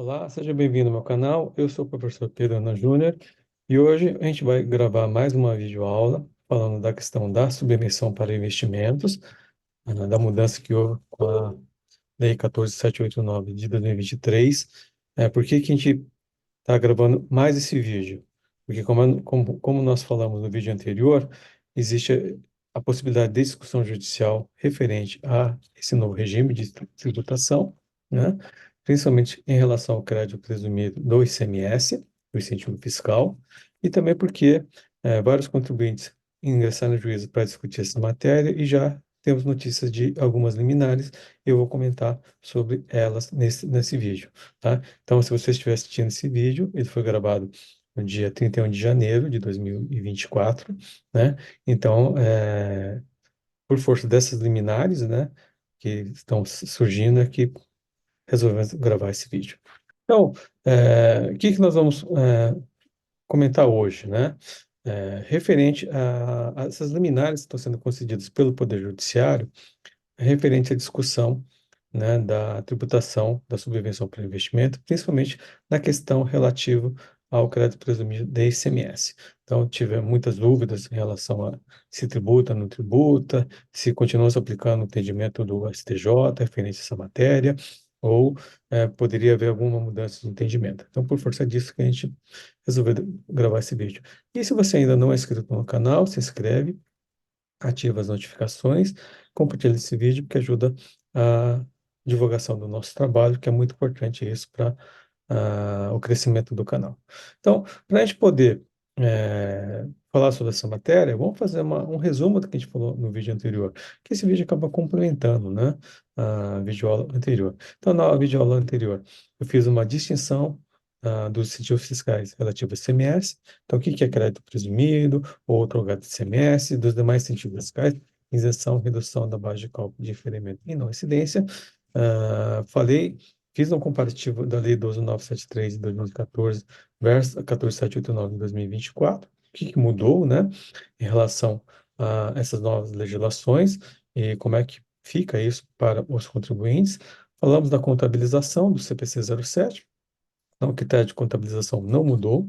Olá, seja bem-vindo ao meu canal. Eu sou o professor Pedro Ana Júnior e hoje a gente vai gravar mais uma videoaula falando da questão da subvenção para investimentos, da mudança que houve com a Lei 14.789 de 2023. Por que que a gente está gravando mais esse vídeo? Porque como nós falamos no vídeo anterior, existe a possibilidade de discussão judicial referente a esse novo regime de tributação, né? Principalmente em relação ao crédito presumido do ICMS, do incentivo fiscal, e também porque vários contribuintes ingressaram no juízo para discutir essa matéria e já temos notícias de algumas liminares. Eu vou comentar sobre elas nesse vídeo, tá? Então, se você estiver assistindo esse vídeo, ele foi gravado no dia 31 de janeiro de 2024, né? Então, por força dessas liminares, né, que estão surgindo, é que resolvemos gravar esse vídeo. Então, o que que nós vamos comentar hoje, né? Referente a essas liminares que estão sendo concedidas pelo Poder Judiciário, referente à discussão, né, da tributação da subvenção para investimento, principalmente na questão relativa ao crédito presumido de ICMS. Então, tive muitas dúvidas em relação a se tributa, não tributa, se continua se aplicando o entendimento do STJ referente a essa matéria, ou poderia haver alguma mudança de entendimento. Então, por força disso que a gente resolveu gravar esse vídeo. E se você ainda não é inscrito no canal, se inscreve, ativa as notificações, compartilha esse vídeo, porque ajuda a divulgação do nosso trabalho, que é muito importante isso para o crescimento do canal. Então, para a gente poder falar sobre essa matéria, vamos fazer um resumo do que a gente falou no vídeo anterior, que esse vídeo acaba complementando, né, a videoaula anterior. Então, na videoaula anterior, eu fiz uma distinção dos incentivos fiscais relativos ao ICMS. Então, o que que é crédito presumido, ou outorgado de ICMS, dos demais incentivos fiscais, isenção, redução da base de cálculo de diferimento e não incidência. Fiz um comparativo da Lei 12.973 de 2014 versus a 14.789 de 2024. O que que mudou, né, em relação a essas novas legislações e como é que fica isso para os contribuintes. Falamos da contabilização do CPC 07. Então, o critério de contabilização não mudou,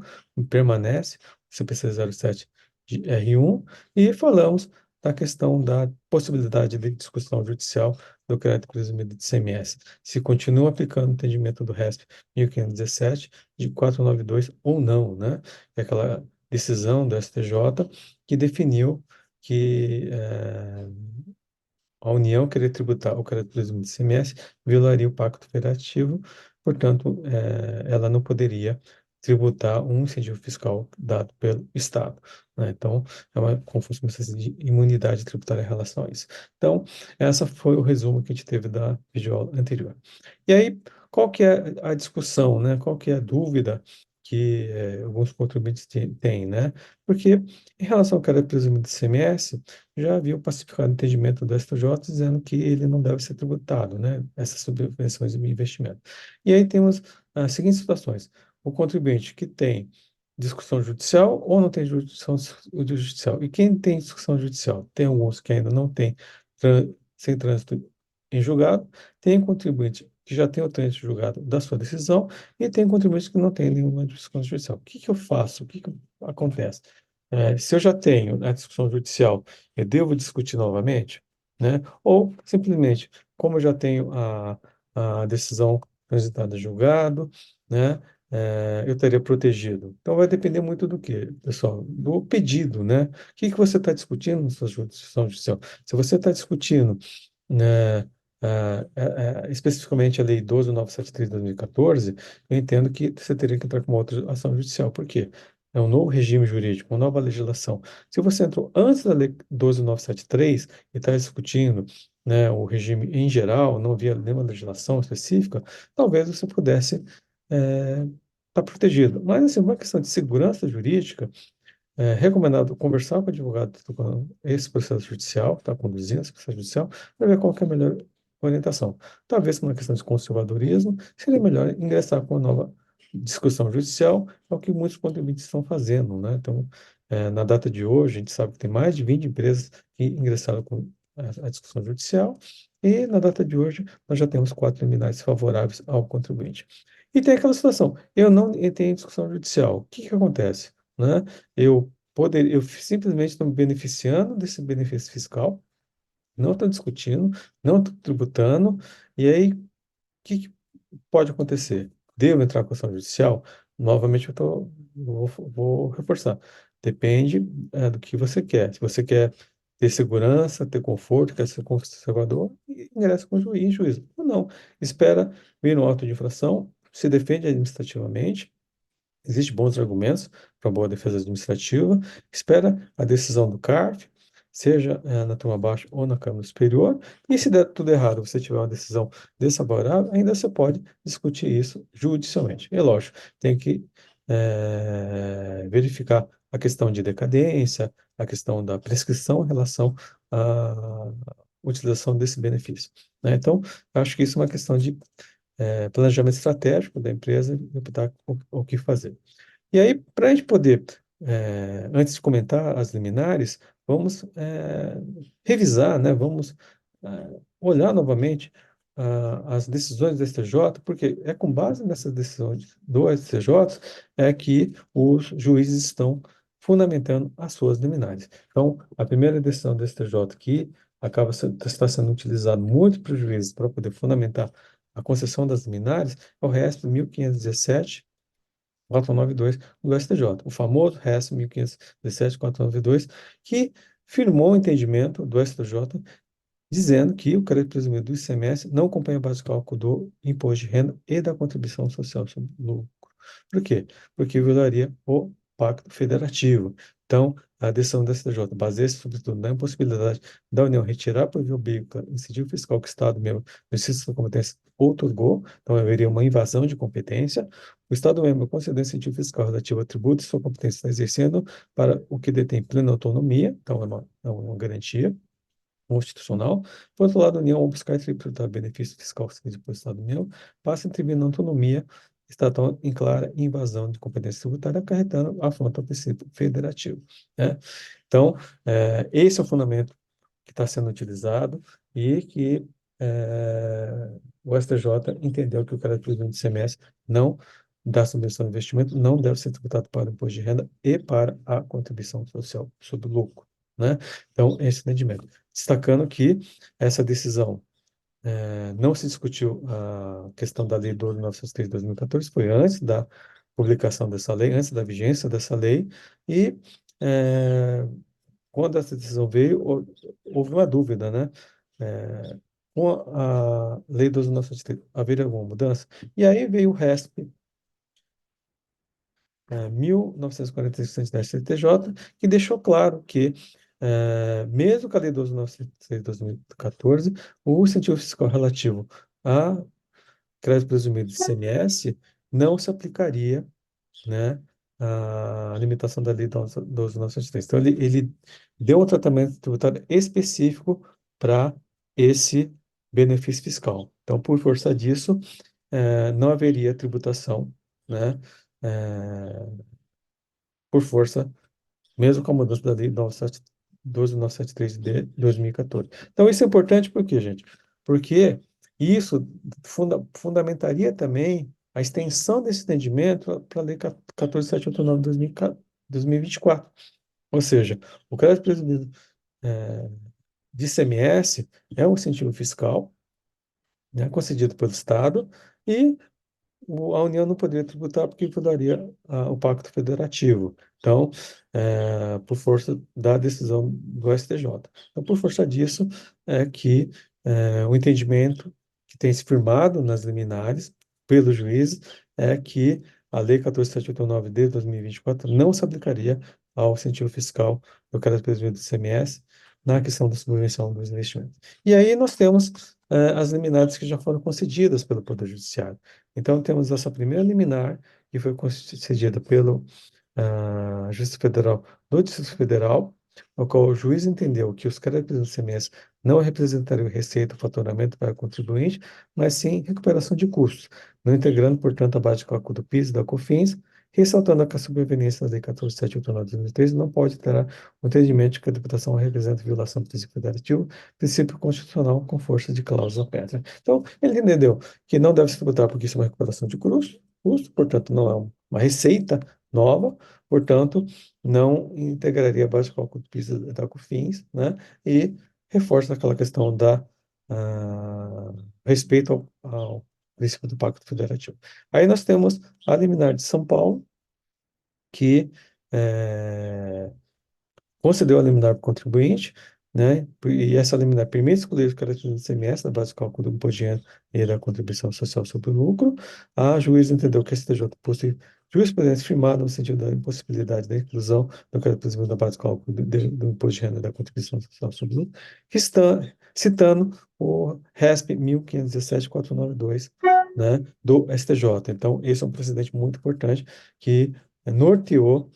permanece o CPC 07 de R1, e falamos da questão da possibilidade de discussão judicial do crédito presumido de ICMS, se continua aplicando o entendimento do RESP 1517 de 492 ou não, né? É aquela decisão do STJ que definiu que a União querer tributar o crédito presumido de ICMS violaria o Pacto Federativo, portanto, ela não poderia tributar um incentivo fiscal dado pelo Estado, né? Então, como se fosse uma espécie de imunidade tributária em relação a isso. Então, essa foi o resumo que a gente teve da videoaula anterior. E aí, qual que é a discussão, né? Qual que é a dúvida que alguns contribuintes têm, né? Porque, em relação ao crédito presumido de ICMS, já havia o pacificado entendimento do STJ dizendo que ele não deve ser tributado, né? Essas subvenções de investimento. E aí temos as seguintes situações: o contribuinte que tem discussão judicial ou não tem discussão judicial. E quem tem discussão judicial? Tem alguns que ainda não têm sem trânsito em julgado, tem contribuinte que já tem o trânsito julgado da sua decisão, e tem contribuinte que não tem nenhuma discussão judicial. O que que eu faço? O que que acontece? Se eu já tenho a discussão judicial, eu devo discutir novamente, né? Ou simplesmente, como eu já tenho a decisão transitada em julgado, né? Eu estaria protegido. Então vai depender muito do quê, pessoal? Do pedido, né? O que que você está discutindo na sua discussão judicial? Se você está discutindo, né, especificamente a Lei 12.973 de 2014, eu entendo que você teria que entrar com uma outra ação judicial. Por quê? É um novo regime jurídico, uma nova legislação. Se você entrou antes da Lei 12.973 e está discutindo, né, o regime em geral, não havia nenhuma legislação específica, talvez você pudesse estar protegido. Mas, assim, uma questão de segurança jurídica, é recomendado conversar com o advogado que está tocando esse processo judicial, que está conduzindo esse processo judicial, para ver qual que é a melhor orientação. Talvez, por uma questão de conservadorismo, seria melhor ingressar com uma nova discussão judicial, é o que muitos contribuintes estão fazendo, né? Então, na data de hoje, a gente sabe que tem mais de 20 empresas que ingressaram com a discussão judicial, E na data de hoje, nós já temos 4 liminares favoráveis ao contribuinte. E tem aquela situação, eu não tenho discussão judicial. O que que acontece? Né? Eu simplesmente estou me beneficiando desse benefício fiscal, não estou discutindo, não estou tributando, e aí o que que pode acontecer? Devo entrar com ação judicial? Novamente, vou reforçar. Depende, do que você quer. Se você quer ter segurança, ter conforto, quer ser conservador, ingressa com o juiz, juízo. Ou não. Espera vir no auto de infração, se defende administrativamente. Existem bons argumentos para boa defesa administrativa. Espera a decisão do CARF, seja na turma baixa ou na Câmara Superior. E se der tudo errado, você tiver uma decisão desfavorável, ainda você pode discutir isso judicialmente. É lógico, tem que verificar a questão de decadência, a questão da prescrição em relação à utilização desse benefício. Né? Então, acho que isso é uma questão de planejamento estratégico da empresa e optar o que fazer. E aí, para a gente poder, antes de comentar as liminares, vamos revisar, né? Vamos olhar novamente as decisões do STJ, porque é com base nessas decisões do STJ que os juízes estão fundamentando as suas liminares. Então, a primeira decisão do STJ que está sendo utilizado muito para os juízes para poder fundamentar a concessão das liminares é o RESP 1517, 492 do STJ, o famoso RES 1517-492, que firmou o entendimento do STJ dizendo que o crédito presumido do ICMS não acompanha a base de cálculo do imposto de renda e da contribuição social sobre lucro. Por quê? Porque violaria o Pacto Federativo. Então, a decisão do STJ baseia-se, sobretudo, na impossibilidade da União retirar por via ubíqua incentivo fiscal que o Estado membro, no exercício da competência, outorgou, então haveria uma invasão de competência. O Estado membro concedeu incentivo fiscal relativo a tributo e sua competência está exercendo para o que detém plena autonomia, então é uma garantia constitucional. Por outro lado, a União, ao buscar tributar benefício fiscal cedido pelo Estado membro, passa a intervir na autonomia estatal em clara invasão de competência tributária, acarretando a afronta ao princípio federativo. Né? Então, esse é o fundamento que está sendo utilizado e que o STJ entendeu que o crédito do ICMS não da subvenção de investimento não deve ser tributado para o imposto de renda e para a contribuição social sobre o lucro, né? Então, esse entendimento. Destacando que essa decisão não se discutiu a questão da Lei 12.903 de 2014, foi antes da publicação dessa lei, antes da vigência dessa lei, e quando essa decisão veio, houve uma dúvida, né? Com a Lei 12.903, haveria alguma mudança? E aí veio o RESP 1945 da CTJ, que deixou claro que, mesmo com a Lei 12.906 de 2014, o incentivo fiscal relativo a crédito presumido de ICMS não se aplicaria, né, à limitação da Lei 12.903. Então, ele deu um tratamento tributário específico para esse benefício fiscal. Então, por força disso, não haveria tributação, né, por força, mesmo com a mudança da Lei 12.973 de 2014. Então, isso é importante por quê, gente? Porque isso fundamentaria também a extensão desse entendimento para a Lei 14.789 de 2024. Ou seja, o crédito presumido de ICMS é um incentivo fiscal, né, concedido pelo Estado, e a União não poderia tributar porque violaria o Pacto Federativo. Então, por força da decisão do STJ. Então, por força disso, é que o entendimento que tem se firmado nas liminares pelos juízes é que a Lei 14.789 de 2024 não se aplicaria ao incentivo fiscal do crédito presumido do ICMS na questão da subvenção dos investimentos. E aí nós temos as liminares que já foram concedidas pelo Poder Judiciário. Então, temos essa primeira liminar, que foi concedida pelo Justiça Federal do Distrito Federal, no qual o juiz entendeu que os créditos do ICMS não representariam receita ou faturamento para o contribuinte, mas sim recuperação de custos, não integrando, portanto, a base de cálculo do PIS e da COFINS, ressaltando que a superveniência da Lei 14.789 de 2013 não pode alterar o entendimento de que a tributação representa violação do princípio federativo, princípio constitucional com força de cláusula pétrea. Então, ele entendeu que não deve se tributar porque isso é uma recuperação de custo, portanto, não é uma receita nova, portanto, não integraria a base de cálculo do PIS e da COFINS, né? E reforça aquela questão da respeito ao princípio do Pacto Federativo. Aí nós temos a liminar de São Paulo, que concedeu a liminar para o contribuinte, né? E essa liminar permite excluir os caracteres do ICMS da base de cálculo do imposto de renda e da contribuição social sobre o lucro. A juíza entendeu que a STJ possui jurisprudência firmada no sentido da impossibilidade da inclusão do caracterismo da base de cálculo do imposto de renda e da contribuição social sobre o lucro, citando o RESP 1517.492, né, do STJ. Então, esse é um precedente muito importante que norteou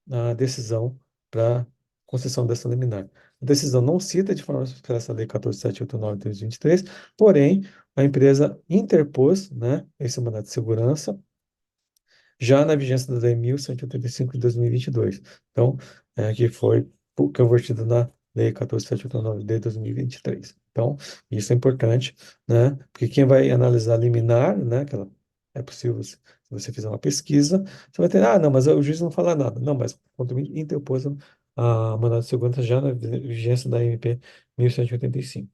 a decisão para concessão dessa liminar. A decisão não cita de forma expressa a Lei 14.789 de 2023, porém, a empresa interpôs, né, esse mandato de segurança já na vigência da Lei 1.185 de 2022. Então, que foi convertido na Lei 14.789 de 2023. Então, isso é importante, né? Porque quem vai analisar a liminar, né? Que é possível, se você fizer uma pesquisa, você vai ter, não, mas o juiz não fala nada. Não, mas o contribuinte interpôs a mandado de segurança já na vigência da MP 1.185.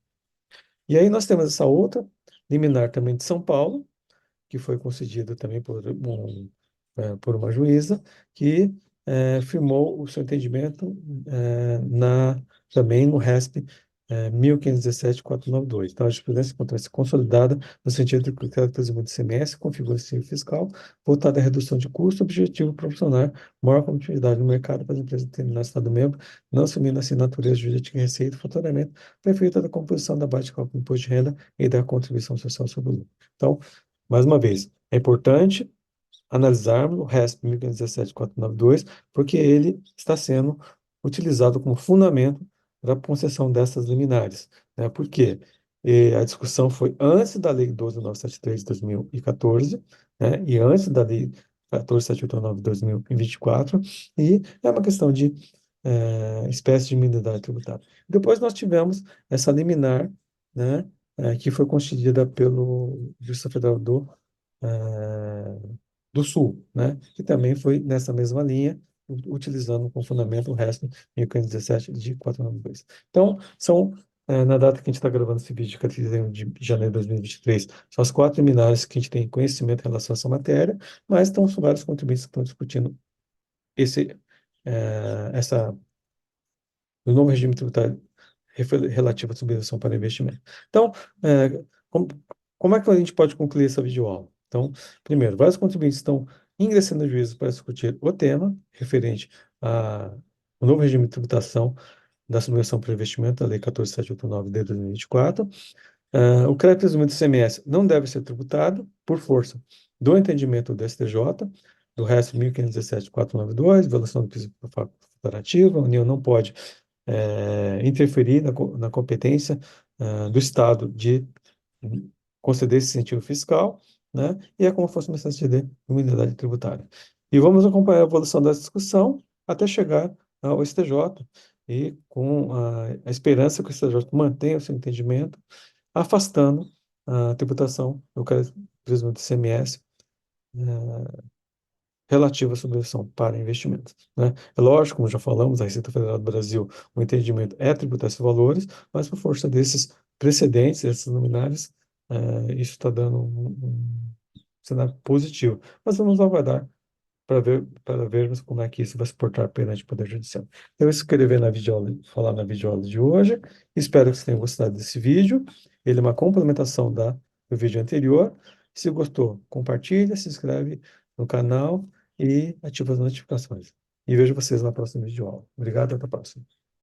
E aí nós temos essa outra liminar também de São Paulo, que foi concedido também por uma juíza, que firmou o seu entendimento também no RESP 1517.492. Então, a jurisprudência encontra-se consolidada no sentido de que o caracterismo do ICMS configura o ciclo fiscal voltado à redução de custo, objetivo proporcionar maior competitividade no mercado para as empresas determinadas no Estado-membro, não assumindo assim natureza jurídica de receita, futuramente, para efeito da composição da base de cálculo do imposto de renda e da contribuição social sobre o lucro. Então, mais uma vez, é importante analisarmos o RESP 1517.492, porque ele está sendo utilizado como fundamento para a concessão dessas liminares, né? Por quê? A discussão foi antes da Lei 12.973 de 2014, né? E antes da Lei 14.789 de 2024, e é uma questão de espécie de imunidade tributária. Depois nós tivemos essa liminar, né? Que foi concedida pelo Justiça Federal do Sul, né? Que também foi nessa mesma linha, utilizando como fundamento o RESP 1517 de 492. Então, na data que a gente está gravando esse vídeo, que é 31 de janeiro de 2023, são as quatro liminares que a gente tem conhecimento em relação a essa matéria, mas são vários contribuintes que estão discutindo esse, essa do novo regime tributário relativo à subvenção para investimento. Então, como é que a gente pode concluir essa videoaula? Então, primeiro, vários contribuintes estão ingressando no juízo para discutir o tema referente ao novo regime de tributação da subvenção para investimento, da Lei 14.789 de 2024. O crédito presumido do ICMS não deve ser tributado por força do entendimento do STJ, do resto 1517.492, violação do princípio facultativo, a União não pode interferir na competência do Estado de conceder esse incentivo fiscal, né? E é como se fosse uma espécie de imunidade tributária. E vamos acompanhar a evolução dessa discussão até chegar ao STJ, e com a esperança que o STJ mantenha o seu entendimento, afastando a tributação do presumo do ICMS relativa à subvenção para investimentos, né? É lógico, como já falamos, a Receita Federal do Brasil, o entendimento é tributar esses valores, mas por força desses precedentes, desses luminares, isso está dando um cenário positivo. Mas vamos aguardar para vermos como é que isso vai se portar perante o Poder Judiciário. Eu escrevi na videoaula, falar na videoaula de hoje. Espero que vocês tenham gostado desse vídeo. Ele é uma complementação do vídeo anterior. Se gostou, compartilha, se inscreve no canal e ativa as notificações. E vejo vocês na próxima videoaula. Obrigado, até a próxima.